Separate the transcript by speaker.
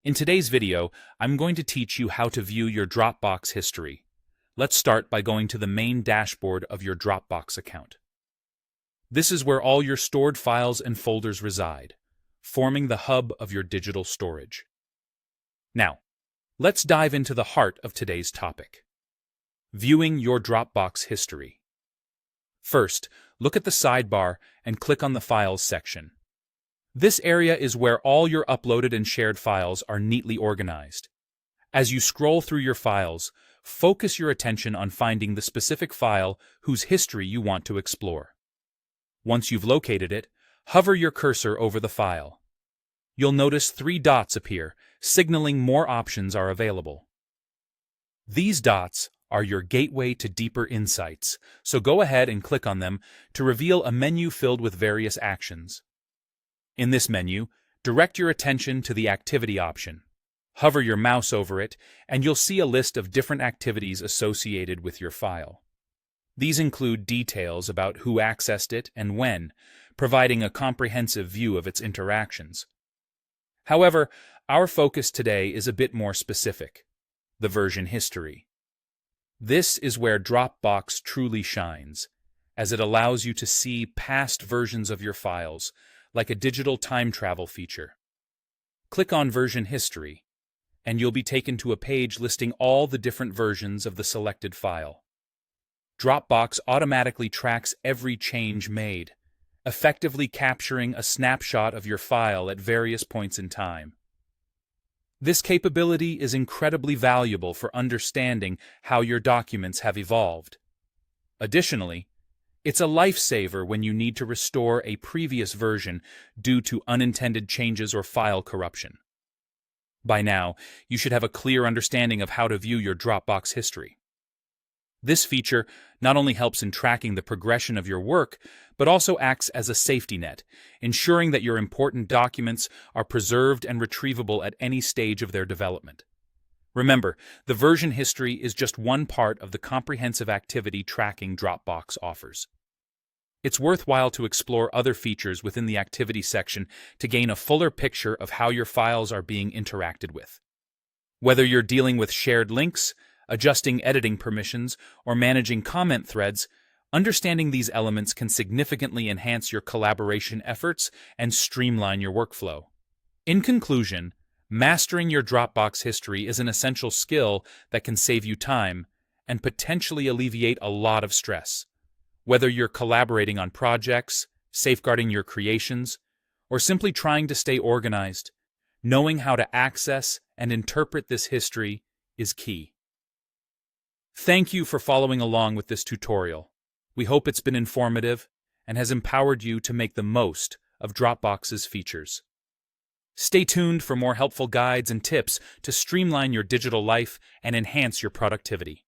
Speaker 1: In today's video, I'm going to teach you how to view your Dropbox history. Let's start by going to the main dashboard of your Dropbox account. This is where all your stored files and folders reside, forming the hub of your digital storage. Now, let's dive into the heart of today's topic: viewing your Dropbox history. First, look at the sidebar and click on the Files section. This area is where all your uploaded and shared files are neatly organized. As you scroll through your files, focus your attention on finding the specific file whose history you want to explore. Once you've located it, hover your cursor over the file. You'll notice 3 dots appear, signaling more options are available. These dots are your gateway to deeper insights, so go ahead and click on them to reveal a menu filled with various actions. In this menu, direct your attention to the Activity option. Hover your mouse over it, and you'll see a list of different activities associated with your file. These include details about who accessed it and when, providing a comprehensive view of its interactions. However, our focus today is a bit more specific: the version history. This is where Dropbox truly shines, as it allows you to see past versions of your files, like a digital time travel feature. Click on Version History, and you'll be taken to a page listing all the different versions of the selected file. Dropbox automatically tracks every change made, effectively capturing a snapshot of your file at various points in time. This capability is incredibly valuable for understanding how your documents have evolved. Additionally, it's a lifesaver when you need to restore a previous version due to unintended changes or file corruption. By now, you should have a clear understanding of how to view your Dropbox history. This feature not only helps in tracking the progression of your work, but also acts as a safety net, ensuring that your important documents are preserved and retrievable at any stage of their development. Remember, the version history is just one part of the comprehensive activity tracking Dropbox offers. It's worthwhile to explore other features within the Activity section to gain a fuller picture of how your files are being interacted with. Whether you're dealing with shared links, adjusting editing permissions, or managing comment threads, understanding these elements can significantly enhance your collaboration efforts and streamline your workflow. In conclusion, mastering your Dropbox history is an essential skill that can save you time and potentially alleviate a lot of stress. Whether you're collaborating on projects, safeguarding your creations, or simply trying to stay organized, knowing how to access and interpret this history is key. Thank you for following along with this tutorial. We hope it's been informative and has empowered you to make the most of Dropbox's features. Stay tuned for more helpful guides and tips to streamline your digital life and enhance your productivity.